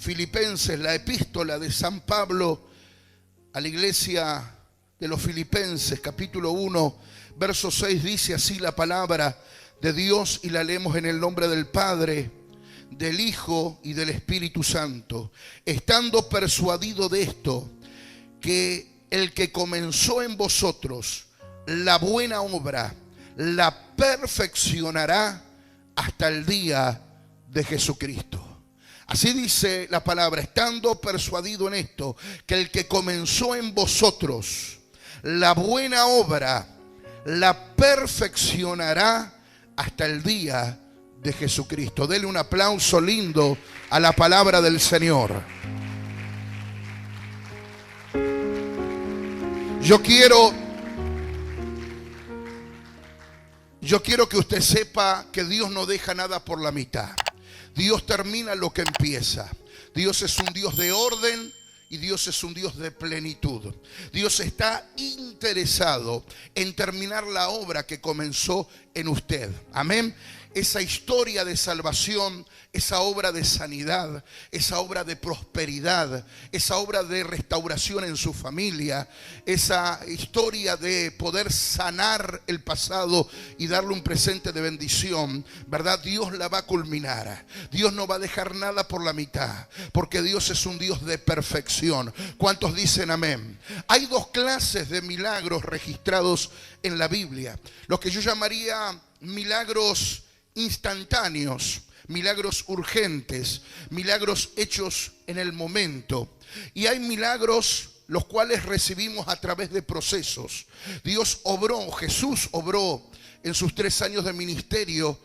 Filipenses, la epístola de San Pablo a la iglesia de los Filipenses, capítulo 1, verso 6, dice así la palabra de Dios, y la leemos en el nombre del Padre, del Hijo y del Espíritu Santo. Estando persuadido de esto, que el que comenzó en vosotros la buena obra, la perfeccionará hasta el día de Jesucristo. Así dice la palabra, estando persuadido en esto, que el que comenzó en vosotros la buena obra, la perfeccionará hasta el día de Jesucristo. Dele un aplauso lindo a la palabra del Señor. Yo quiero que usted sepa que Dios no deja nada por la mitad. Dios termina lo que empieza. Dios es un Dios de orden y Dios es un Dios de plenitud. Dios está interesado en terminar la obra que comenzó en usted. Amén. Esa historia de salvación, esa obra de sanidad, esa obra de prosperidad, esa obra de restauración en su familia, esa historia de poder sanar el pasado y darle un presente de bendición, ¿verdad? Dios la va a culminar. Dios no va a dejar nada por la mitad, porque Dios es un Dios de perfección. ¿Cuántos dicen amén? Hay dos clases de milagros registrados en la Biblia. Lo que yo llamaría milagros instantáneos, milagros urgentes, milagros hechos en el momento. Y hay milagros los cuales recibimos a través de procesos. Dios obró, Jesús obró en sus 3 años de ministerio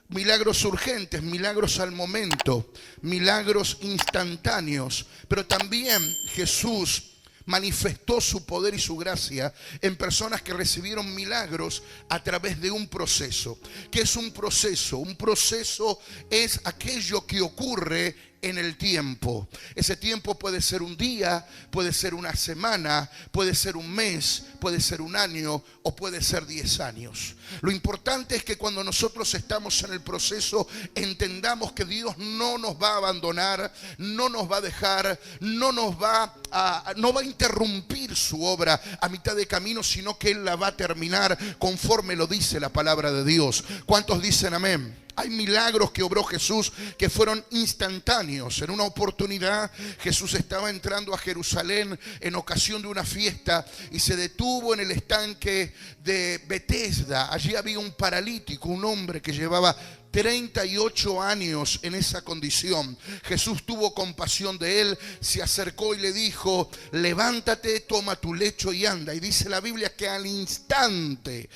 milagros urgentes, milagros al momento, milagros instantáneos. Pero también Jesús manifestó su poder y su gracia en personas que recibieron milagros a través de un proceso. ¿Qué es un proceso? Un proceso es aquello que ocurre en el tiempo. Ese tiempo puede ser un día, puede ser una semana, puede ser un mes, puede ser un año o puede ser 10 años. Lo importante es que cuando nosotros estamos en el proceso entendamos que Dios no nos va a abandonar, no nos va a dejar, no va a interrumpir su obra a mitad de camino, sino que Él la va a terminar conforme lo dice la palabra de Dios. ¿Cuántos dicen amén? Hay milagros que obró Jesús que fueron instantáneos. En una oportunidad Jesús estaba entrando a Jerusalén en ocasión de una fiesta y se detuvo en el estanque de Betesda. Allí había un paralítico, un hombre que llevaba 38 años en esa condición. Jesús tuvo compasión de él, se acercó y le dijo: levántate, toma tu lecho y anda. Y dice la Biblia que al instante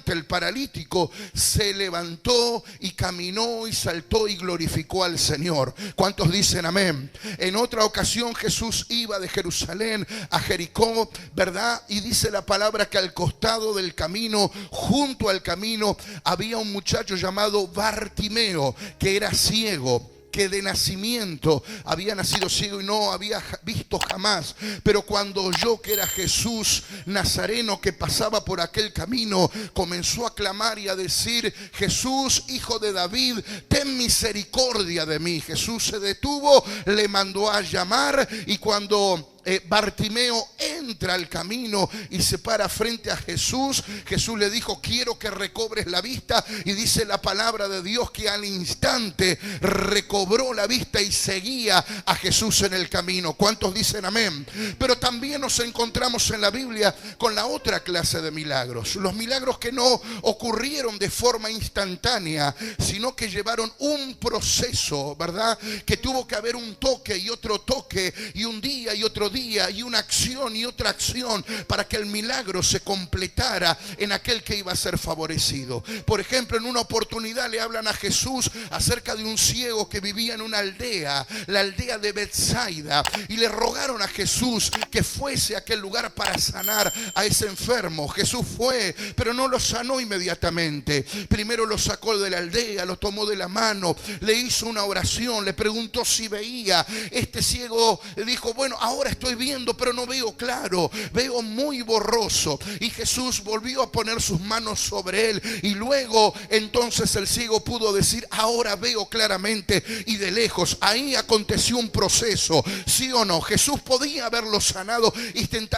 el paralítico se levantó y caminó y saltó y glorificó al Señor. ¿Cuántos dicen amén? En otra ocasión Jesús iba de Jerusalén a Jericó, ¿verdad? Y dice la palabra que al costado del camino, junto al camino, había un muchacho llamado Bartimeo, que era ciego, que de nacimiento había nacido ciego y no había visto jamás. Pero cuando oyó que era Jesús Nazareno que pasaba por aquel camino, comenzó a clamar y a decir: Jesús, hijo de David, ten misericordia de mí. Jesús se detuvo, le mandó a llamar, y cuando Bartimeo entra al camino y se para frente a Jesús, Jesús le dijo: quiero que recobres la vista. Y dice la palabra de Dios que al instante recobró la vista y seguía a Jesús en el camino. ¿Cuántos dicen amén? Pero también nos encontramos en la Biblia con la otra clase de milagros. Los milagros que no ocurrieron de forma instantánea, sino que llevaron un proceso, ¿verdad? Que tuvo que haber un toque y otro toque, y un día y otro día, y una acción y otra acción, para que el milagro se completara en aquel que iba a ser favorecido. Por ejemplo, en una oportunidad le hablan a Jesús acerca de un ciego que vivía en una aldea, la aldea de Betsaida, y le le rogaron a Jesús que fuese a aquel lugar para sanar a ese enfermo. Jesús fue, pero no lo sanó inmediatamente. Primero lo sacó de la aldea, lo tomó de la mano, le hizo una oración, le preguntó si veía. Este ciego dijo, bueno, ahora estoy viendo, pero no veo claro, veo muy borroso. Y Jesús volvió a poner sus manos sobre él, y luego entonces el ciego pudo decir, ahora veo claramente y de lejos. Ahí aconteció un proceso, ¿sí o no? Jesús podía haberlo sanado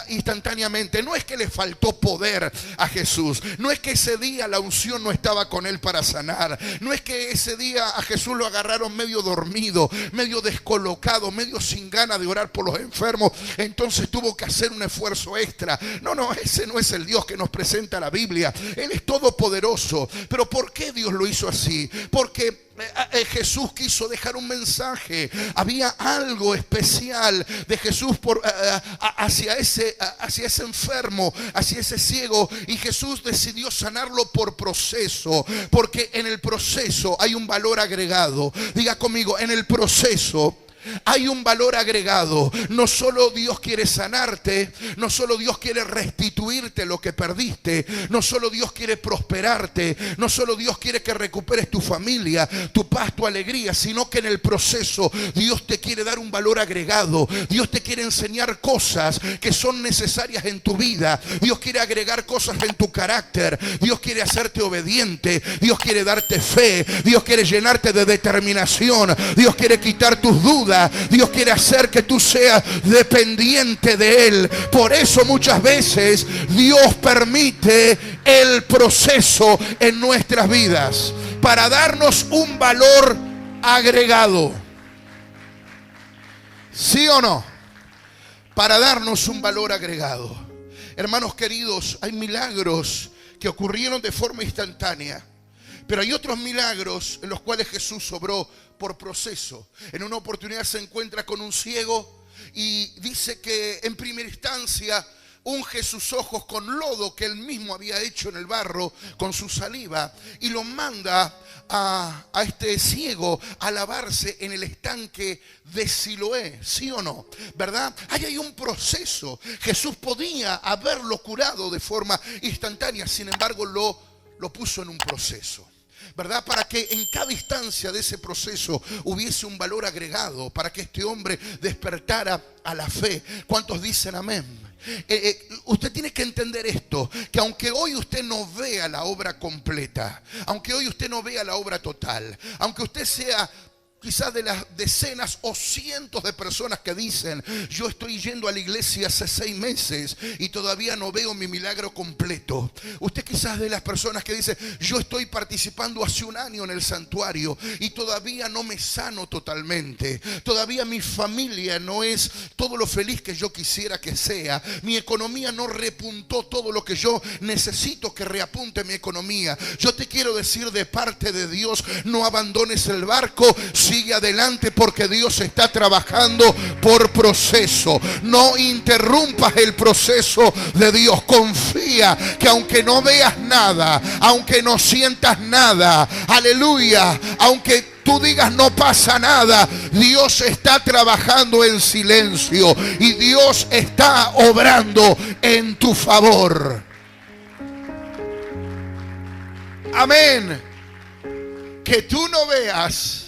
instantáneamente. No es que le faltó poder a Jesús, no es que ese día la unción no estaba con él para sanar, no es que ese día a Jesús lo agarraron medio dormido, medio descolocado, medio sin ganas de orar por los enfermos, entonces tuvo que hacer un esfuerzo extra. No, ese no es el Dios que nos presenta la Biblia. Él es todopoderoso. Pero ¿por qué Dios lo hizo así? Porque Jesús quiso dejar un mensaje. Había algo especial de Jesús hacia ese enfermo, hacia ese ciego, y Jesús decidió sanarlo por proceso, porque en el proceso hay un valor agregado. Diga conmigo, en el proceso hay un valor agregado. No solo Dios quiere sanarte, no solo Dios quiere restituirte lo que perdiste, no solo Dios quiere prosperarte, no solo Dios quiere que recuperes tu familia, tu paz, tu alegría, sino que en el proceso Dios te quiere dar un valor agregado. Dios te quiere enseñar cosas que son necesarias en tu vida. Dios quiere agregar cosas en tu carácter. Dios quiere hacerte obediente. Dios quiere darte fe. Dios quiere llenarte de determinación. Dios quiere quitar tus dudas. Dios quiere hacer que tú seas dependiente de Él. Por eso muchas veces Dios permite el proceso en nuestras vidas, para darnos un valor agregado. ¿Sí o no? Para darnos un valor agregado. Hermanos queridos, hay milagros que ocurrieron de forma instantánea, pero hay otros milagros en los cuales Jesús obró por proceso. En una oportunidad se encuentra con un ciego y dice que en primera instancia unge sus ojos con lodo que él mismo había hecho en el barro con su saliva, y lo manda a este ciego a lavarse en el estanque de Siloé. ¿Sí o no? ¿Verdad? Ahí hay un proceso. Jesús podía haberlo curado de forma instantánea, sin embargo lo puso en un proceso, ¿verdad? Para que en cada instancia de ese proceso hubiese un valor agregado, para que este hombre despertara a la fe. ¿Cuántos dicen amén? Usted tiene que entender esto, que aunque hoy usted no vea la obra completa, aunque hoy usted no vea la obra total, aunque usted sea quizás de las decenas o cientos de personas que dicen, yo estoy yendo a la iglesia hace 6 meses y todavía no veo mi milagro completo. Usted quizás de las personas que dicen, yo estoy participando hace 1 año en el santuario y todavía no me sano totalmente. Todavía mi familia no es todo lo feliz que yo quisiera que sea. Mi economía no repuntó todo lo que yo necesito que reapunte mi economía. Yo te quiero decir de parte de Dios, no abandones el barco. Sigue adelante, porque Dios está trabajando por proceso. No interrumpas el proceso de Dios. Confía que aunque no veas nada, aunque no sientas nada, aleluya, aunque tú digas no pasa nada, Dios está trabajando en silencio y Dios está obrando en tu favor. Amén. Que tú no veas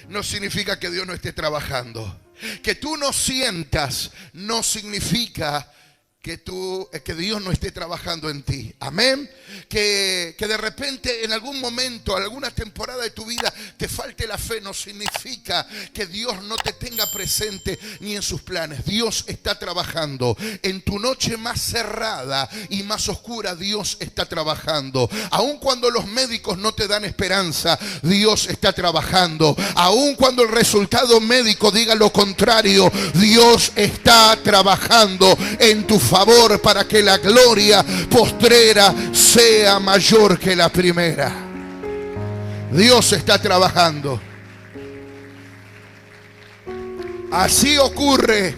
no significa que Dios no esté trabajando. Que tú no sientas no significa que Dios no esté trabajando en ti. Amén. Que de repente en algún momento, alguna temporada de tu vida te falte la fe, no significa que Dios no te tenga presente ni en sus planes. Dios está trabajando. En tu noche más cerrada y más oscura, Dios está trabajando. Aun cuando los médicos no te dan esperanza, Dios está trabajando. Aun cuando el resultado médico diga lo contrario, Dios está trabajando en tu favor, para que la gloria postrera sea mayor que la primera. Dios está trabajando. Así ocurren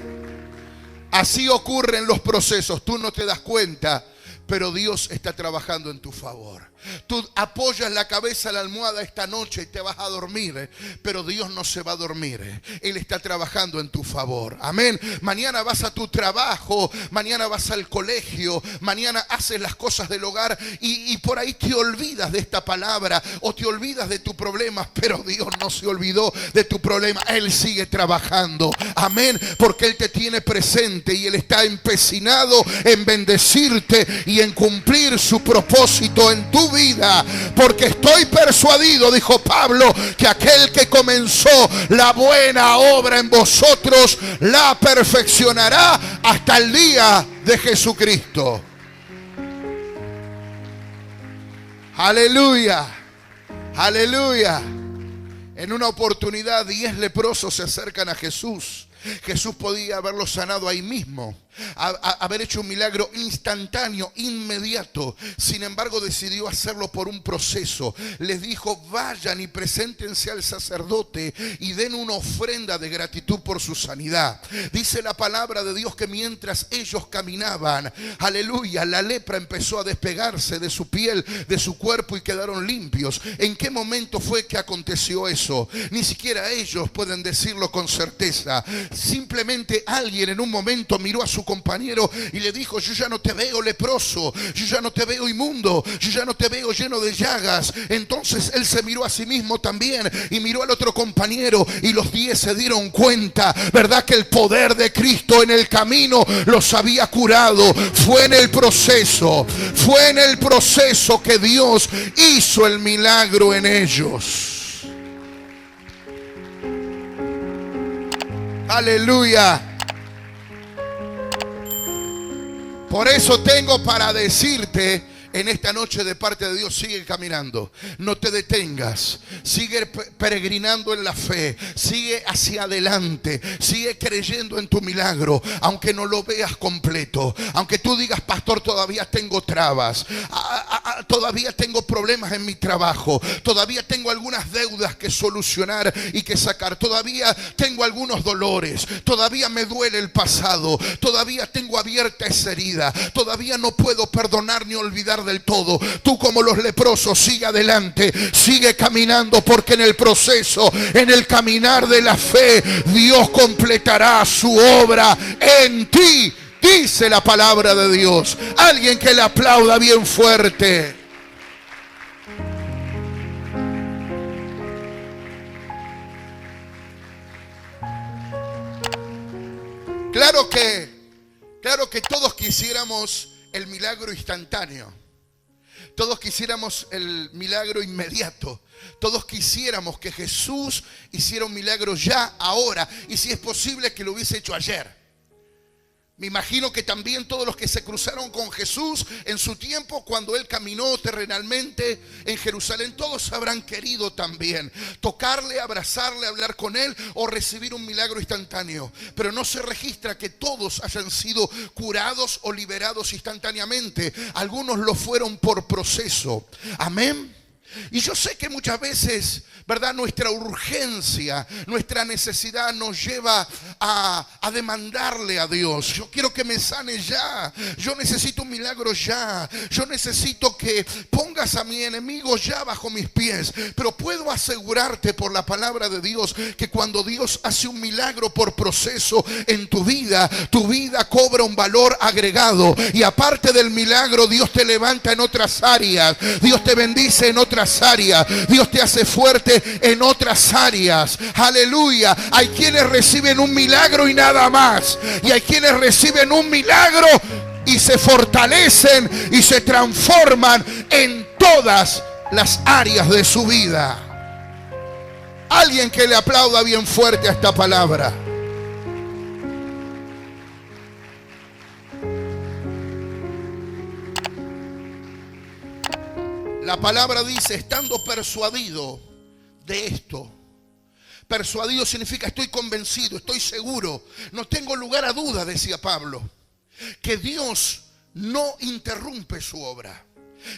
los procesos. Tú no te das cuenta, pero Dios está trabajando en tu favor. Tú apoyas la cabeza a la almohada esta noche y te vas a dormir, pero Dios no se va a dormir. Él está trabajando en tu favor. Amén. Mañana vas a tu trabajo, mañana vas al colegio, mañana haces las cosas del hogar y por ahí te olvidas de esta palabra o te olvidas de tu problema, pero Dios no se olvidó de tu problema. Él sigue trabajando. Amén. Porque Él te tiene presente y Él está empecinado en bendecirte y en cumplir su propósito en tu vida. Porque estoy persuadido, dijo Pablo, que aquel que comenzó la buena obra en vosotros la perfeccionará hasta el día de Jesucristo. Aleluya, aleluya. En una oportunidad 10 leprosos se acercan a Jesús. Jesús podía haberlos sanado ahí mismo, haber hecho un milagro instantáneo, inmediato. Sin embargo, decidió hacerlo por un proceso. Les dijo: vayan y preséntense al sacerdote y den una ofrenda de gratitud por su sanidad. Dice la palabra de Dios que mientras ellos caminaban, aleluya, la lepra empezó a despegarse de su piel, de su cuerpo, y quedaron limpios. ¿En qué momento fue que aconteció eso? Ni siquiera ellos pueden decirlo con certeza. Simplemente alguien en un momento miró a su compañero y le dijo: yo ya no te veo leproso, yo ya no te veo inmundo, yo ya no te veo lleno de llagas. Entonces él se miró a sí mismo también y miró al otro compañero, y los 10 se dieron cuenta, ¿verdad?, que el poder de Cristo en el camino los había curado. Fue en el proceso que Dios hizo el milagro en ellos. Aleluya. Por eso tengo para decirte en esta noche de parte de Dios: sigue caminando, no te detengas, sigue peregrinando en la fe, sigue hacia adelante, sigue creyendo en tu milagro, aunque no lo veas completo, aunque tú digas: pastor, todavía tengo trabas, todavía tengo problemas en mi trabajo, todavía tengo algunas deudas que solucionar y que sacar, todavía tengo algunos dolores, todavía me duele el pasado, todavía tengo abierta esa herida, todavía no puedo perdonar ni olvidar del todo. Tú, como los leprosos, sigue adelante, sigue caminando, porque en el proceso, en el caminar de la fe, Dios completará su obra en ti, dice la palabra de Dios. Alguien que le aplauda bien fuerte. Claro que todos quisiéramos el milagro instantáneo. Todos quisiéramos el milagro inmediato. Todos quisiéramos que Jesús hiciera un milagro ya, ahora. Y si es posible, que lo hubiese hecho ayer. Me imagino que también todos los que se cruzaron con Jesús en su tiempo, cuando Él caminó terrenalmente en Jerusalén, todos habrán querido también tocarle, abrazarle, hablar con Él o recibir un milagro instantáneo. Pero no se registra que todos hayan sido curados o liberados instantáneamente. Algunos lo fueron por proceso. Amén. Y yo sé que muchas veces, ¿verdad?, nuestra urgencia, nuestra necesidad nos lleva a demandarle a Dios: yo quiero que me sane ya, yo necesito un milagro ya, yo necesito que pongas a mi enemigo ya bajo mis pies. Pero puedo asegurarte por la palabra de Dios que cuando Dios hace un milagro por proceso en tu vida cobra un valor agregado. Y aparte del milagro, Dios te levanta en otras áreas, Dios te bendice en otras áreas, Dios te hace fuerte en otras áreas. Aleluya. Hay quienes reciben un milagro y nada más, y hay quienes reciben un milagro y se fortalecen y se transforman en todas las áreas de su vida. Alguien que le aplauda bien fuerte a esta palabra. La palabra dice: estando persuadido de esto. Persuadido significa estoy convencido, estoy seguro, no tengo lugar a duda, decía Pablo, que Dios no interrumpe su obra,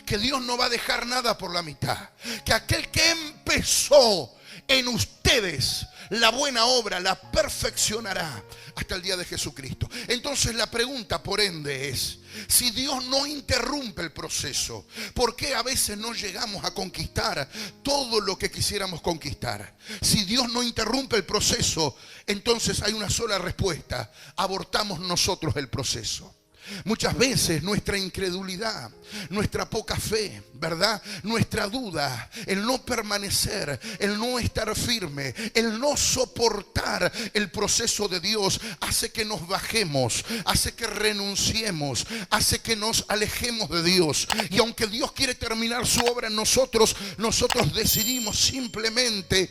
que Dios no va a dejar nada por la mitad, que aquel que empezó en ustedes la buena obra la perfeccionará hasta el día de Jesucristo. Entonces la pregunta, por ende, es: si Dios no interrumpe el proceso, ¿por qué a veces no llegamos a conquistar todo lo que quisiéramos conquistar? Si Dios no interrumpe el proceso, entonces hay una sola respuesta: abortamos nosotros el proceso. Muchas veces nuestra incredulidad, nuestra poca fe, ¿verdad? Nuestra duda, el no permanecer, el no estar firme, el no soportar el proceso de Dios hace que nos bajemos, hace que renunciemos, hace que nos alejemos de Dios. Y aunque Dios quiere terminar su obra en nosotros, nosotros decidimos simplemente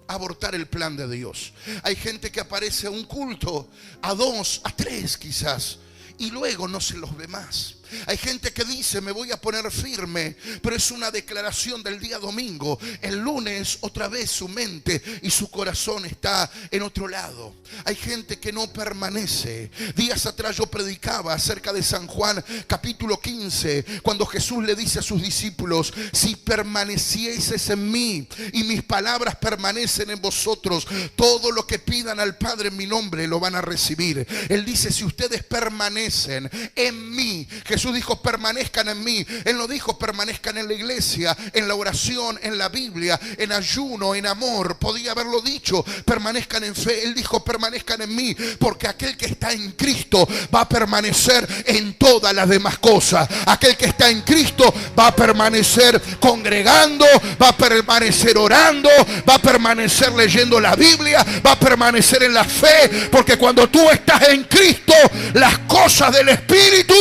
abortar el plan de Dios. Hay gente que aparece a un culto, a 2, a 3 quizás, y luego no se los ve más. Hay gente que dice: me voy a poner firme, pero es una declaración del día domingo. El lunes otra vez su mente y su corazón está en otro lado. Hay gente que no permanece. Días atrás yo predicaba acerca de San Juan capítulo 15, cuando Jesús le dice a sus discípulos: si permanecieseis en mí y mis palabras permanecen en vosotros, todo lo que pidan al Padre en mi nombre lo van a recibir. Él dice: si ustedes permanecen en mí. Jesús dijo: permanezcan en mí. Él no dijo permanezcan en la iglesia, en la oración, en la Biblia, en ayuno, en amor. Podía haberlo dicho: permanezcan en fe. Él dijo: permanezcan en mí, porque aquel que está en Cristo va a permanecer en todas las demás cosas. Aquel que está en Cristo va a permanecer congregando, va a permanecer orando, va a permanecer leyendo la Biblia, va a permanecer en la fe, porque cuando tú estás en Cristo, las cosas del Espíritu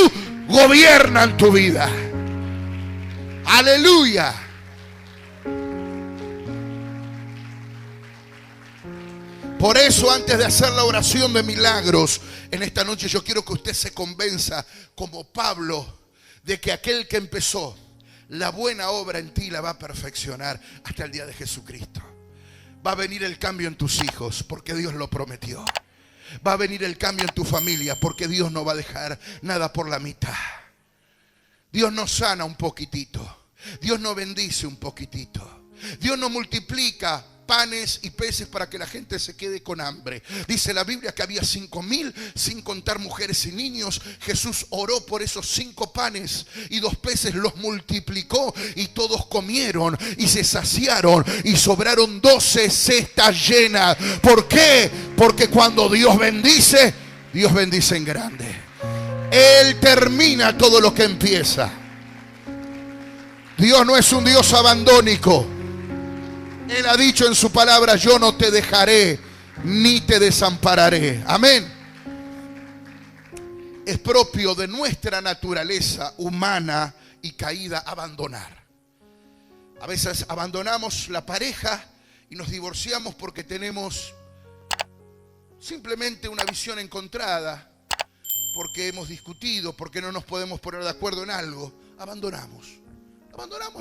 gobiernan tu vida. Aleluya. Por eso, antes de hacer la oración de milagros en esta noche, yo quiero que usted se convenza, como Pablo, de que aquel que empezó la buena obra en ti la va a perfeccionar hasta el día de Jesucristo. Va a venir el cambio en tus hijos, porque Dios lo prometió. Va a venir el cambio en tu familia, porque Dios no va a dejar nada por la mitad. Dios no sana un poquitito. Dios no bendice un poquitito. Dios no multiplica panes y peces para que la gente se quede con hambre. Dice la Biblia que había 5,000, sin contar mujeres y niños. Jesús oró por esos 5 panes y 2 peces, los multiplicó y todos comieron y se saciaron y sobraron 12 cestas llenas. ¿Por qué? Porque cuando Dios bendice en grande. Él termina todo lo que empieza. Dios no es un Dios abandónico. Él ha dicho en su palabra: yo no te dejaré ni te desampararé. Amén. Es propio de nuestra naturaleza humana y caída abandonar. A veces abandonamos la pareja y nos divorciamos porque tenemos simplemente una visión encontrada, porque hemos discutido, porque no nos podemos poner de acuerdo en algo. Abandonamos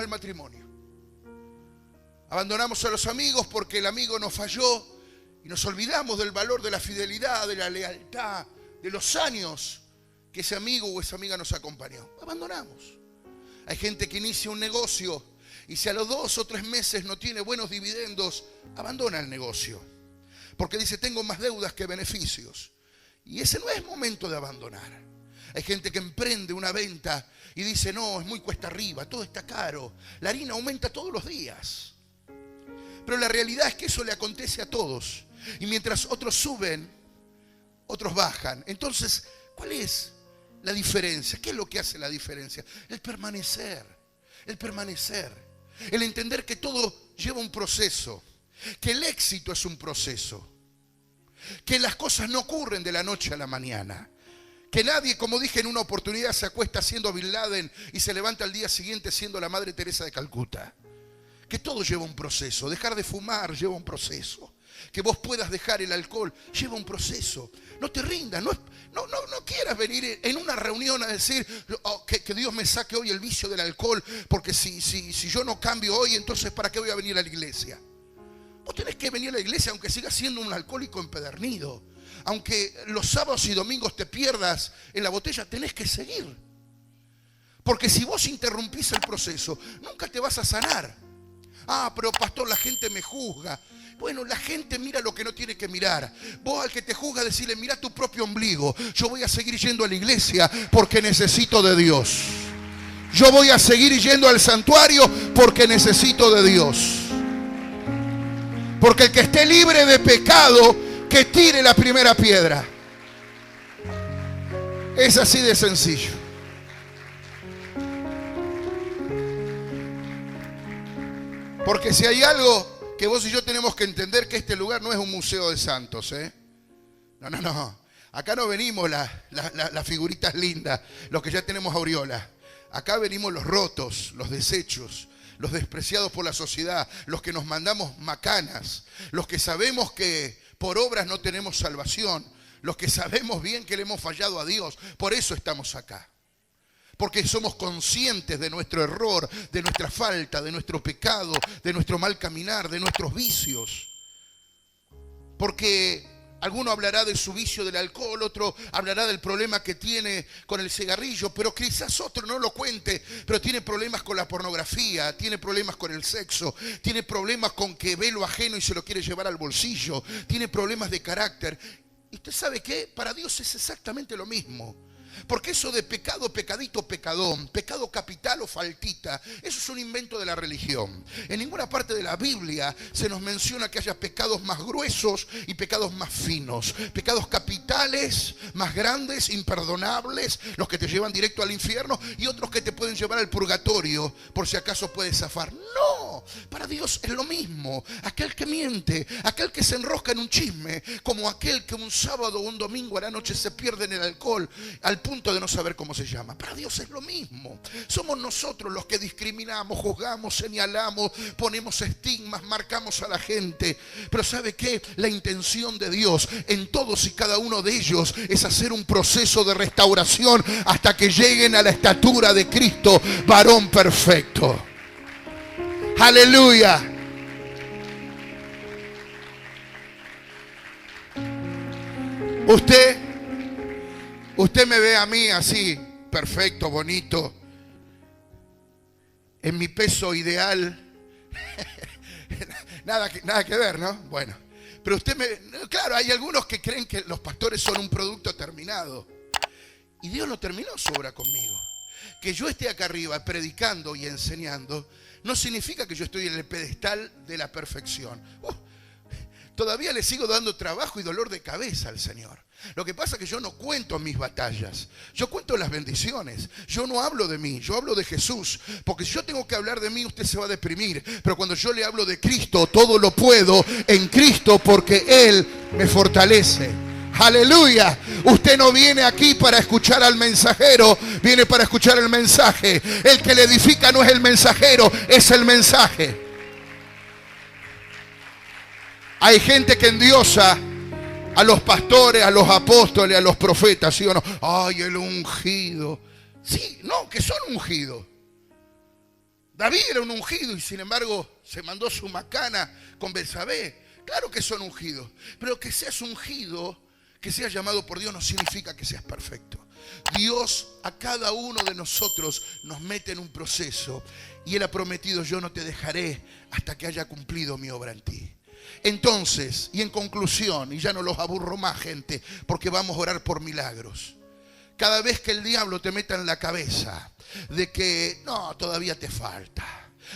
el matrimonio. Abandonamos a los amigos porque el amigo nos falló y nos olvidamos del valor de la fidelidad, de la lealtad, de los años que ese amigo o esa amiga nos acompañó. Abandonamos. Hay gente que inicia un negocio y si a los 2 o 3 meses no tiene buenos dividendos, abandona el negocio. Porque dice: tengo más deudas que beneficios. Y ese no es momento de abandonar. Hay gente que emprende una venta y dice: no, es muy cuesta arriba, todo está caro, la harina aumenta todos los días. Pero la realidad es que eso le acontece a todos. Y mientras otros suben, otros bajan. Entonces, ¿cuál es la diferencia? ¿Qué es lo que hace la diferencia? El permanecer. El entender que todo lleva un proceso. Que el éxito es un proceso. Que las cosas no ocurren de la noche a la mañana. Que nadie, como dije en una oportunidad, se acuesta siendo Bin Laden y se levanta al día siguiente siendo la Madre Teresa de Calcuta. Que todo lleva un proceso. Dejar de fumar lleva un proceso. Que vos puedas dejar el alcohol lleva un proceso. No te rindas. No quieras venir en una reunión a decir: que Dios me saque hoy el vicio del alcohol, porque si yo no cambio hoy, entonces ¿para qué voy a venir a la iglesia? Vos tenés que venir a la iglesia aunque sigas siendo un alcohólico empedernido. Aunque los sábados y domingos te pierdas en la botella, tenés que seguir. Porque si vos interrumpís el proceso, nunca te vas a sanar. Ah, pero pastor, la gente me juzga. Bueno, la gente mira lo que no tiene que mirar. Vos al que te juzga, decirle, mira tu propio ombligo. Yo voy a seguir yendo a la iglesia porque necesito de Dios. Yo voy a seguir yendo al santuario porque necesito de Dios. Porque el que esté libre de pecado, que tire la primera piedra. Es así de sencillo. Porque si hay algo que vos y yo tenemos que entender, que este lugar no es un museo de santos, ¿eh? No. Acá no venimos las figuritas lindas, los que ya tenemos aureola. Acá venimos los rotos, los desechos, los despreciados por la sociedad, los que nos mandamos macanas, los que sabemos que por obras no tenemos salvación, los que sabemos bien que le hemos fallado a Dios. Por eso estamos acá. Porque somos conscientes de nuestro error, de nuestra falta, de nuestro pecado, de nuestro mal caminar, de nuestros vicios. Porque alguno hablará de su vicio del alcohol, otro hablará del problema que tiene con el cigarrillo, pero quizás otro no lo cuente, pero tiene problemas con la pornografía, tiene problemas con el sexo, tiene problemas con que ve lo ajeno y se lo quiere llevar al bolsillo, tiene problemas de carácter. ¿Y usted sabe qué? Para Dios es exactamente lo mismo. Porque eso de pecado, pecadito, pecadón, pecado capital o faltita, eso es un invento de la religión. En ninguna parte de la Biblia se nos menciona que haya pecados más gruesos y pecados más finos. Pecados capitales, más grandes, imperdonables, los que te llevan directo al infierno, y otros que te pueden llevar al purgatorio, por si acaso puedes zafar. No, para Dios es lo mismo. Aquel que miente, aquel que se enrosca en un chisme, como aquel que un sábado o un domingo a la noche se pierde en el alcohol, al punto de no saber cómo se llama. Para Dios es lo mismo. Somos nosotros los que discriminamos, juzgamos, señalamos, ponemos estigmas, marcamos a la gente. Pero ¿sabe qué? La intención de Dios en todos y cada uno de ellos es hacer un proceso de restauración hasta que lleguen a la estatura de Cristo, varón perfecto. Aleluya. Usted me ve a mí así, perfecto, bonito, en mi peso ideal. nada que ver, ¿no? Bueno, pero claro, hay algunos que creen que los pastores son un producto terminado. Y Dios no terminó su obra conmigo. Que yo esté acá arriba predicando y enseñando no significa que yo estoy en el pedestal de la perfección. Todavía le sigo dando trabajo y dolor de cabeza al Señor. Lo que pasa es que yo no cuento mis batallas, yo cuento las bendiciones. Yo no hablo de mí, yo hablo de Jesús. Porque si yo tengo que hablar de mí, usted se va a deprimir. Pero cuando yo le hablo de Cristo, todo lo puedo en Cristo, porque Él me fortalece. Aleluya. Usted no viene aquí para escuchar al mensajero, viene para escuchar el mensaje. El que le edifica no es el mensajero, es el mensaje. Hay gente que endiosa a los pastores, a los apóstoles, a los profetas, ¿sí o no? Ay, el ungido. Sí, no, que son ungidos. David era un ungido y sin embargo se mandó su macana con Betsabé. Claro que son ungidos, pero que seas ungido, que seas llamado por Dios, no significa que seas perfecto. Dios a cada uno de nosotros nos mete en un proceso y Él ha prometido: yo no te dejaré hasta que haya cumplido mi obra en ti. Entonces, y en conclusión, y ya no los aburro más, gente, porque vamos a orar por milagros. Cada vez que el diablo te meta en la cabeza de que no, todavía te falta,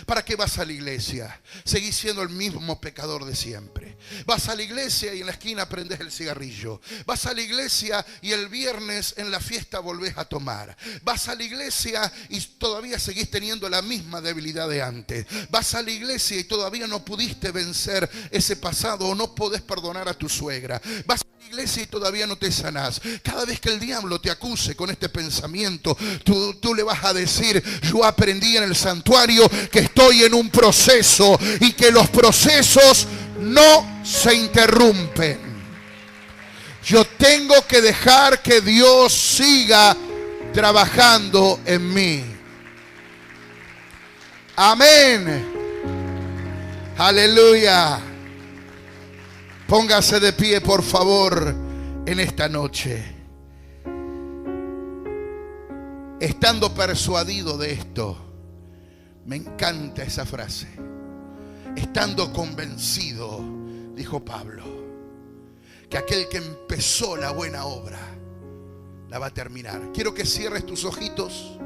¿para qué vas a la iglesia? Seguís siendo el mismo pecador de siempre. Vas a la iglesia y en la esquina prendes el cigarrillo. Vas a la iglesia y el viernes en la fiesta volvés a tomar. Vas a la iglesia y todavía seguís teniendo la misma debilidad de antes. Vas a la iglesia y todavía no pudiste vencer ese pasado o no podés perdonar a tu suegra. Vas a la iglesia y todavía no te sanás. Cada vez que el diablo te acuse con este pensamiento, tú le vas a decir: yo aprendí en el santuario que estoy en un proceso y que los procesos no se interrumpen. Yo tengo que dejar que Dios siga trabajando en mí. Amén. Aleluya. Póngase de pie, por favor, en esta noche. Estando persuadido de esto, me encanta esa frase. Estando convencido dijo Pablo, que aquel que empezó la buena obra la va a terminar. Quiero que cierres tus ojitos.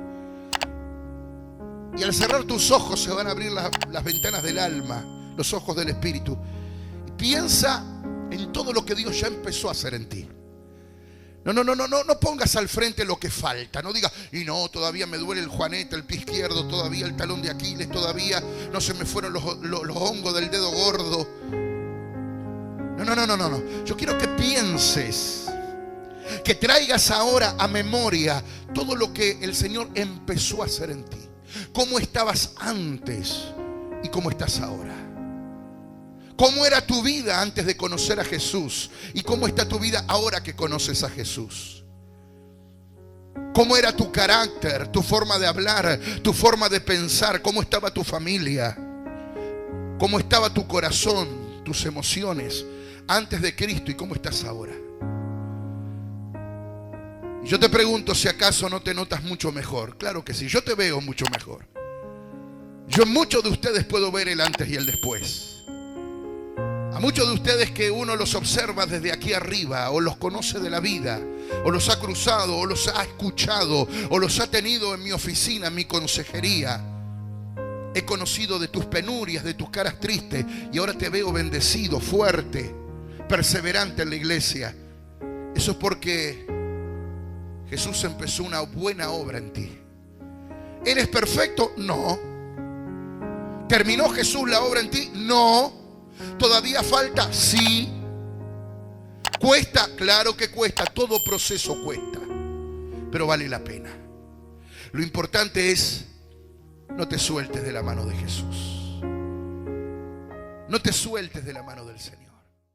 Y al cerrar tus ojos se van a abrir las ventanas del alma, los ojos del Espíritu. Y piensa en todo lo que Dios ya empezó a hacer en ti. No pongas al frente lo que falta. No digas, y no, todavía me duele el juanete, el pie izquierdo, todavía el talón de Aquiles, todavía no se me fueron los hongos del dedo gordo. No. Yo quiero que pienses, que traigas ahora a memoria todo lo que el Señor empezó a hacer en ti. Cómo estabas antes y cómo estás ahora. Cómo era tu vida antes de conocer a Jesús y cómo está tu vida ahora que conoces a Jesús. Cómo era tu carácter, tu forma de hablar, tu forma de pensar. Cómo estaba tu familia. Cómo estaba tu corazón, tus emociones antes de Cristo y cómo estás ahora. Y yo te pregunto si acaso no te notas mucho mejor. Claro que sí, yo te veo mucho mejor. Yo en muchos de ustedes puedo ver el antes y el después. A muchos de ustedes que uno los observa desde aquí arriba, o los conoce de la vida, o los ha cruzado, o los ha escuchado, o los ha tenido en mi oficina, en mi consejería. He conocido de tus penurias, de tus caras tristes, y ahora te veo bendecido, fuerte, perseverante en la iglesia. Eso es porque Jesús empezó una buena obra en ti. ¿Eres perfecto? No. ¿Terminó Jesús la obra en ti? No. ¿Todavía falta? Sí. ¿Cuesta? Claro que cuesta. Todo proceso cuesta. Pero vale la pena. Lo importante es, no te sueltes de la mano de Jesús. No te sueltes de la mano del Señor.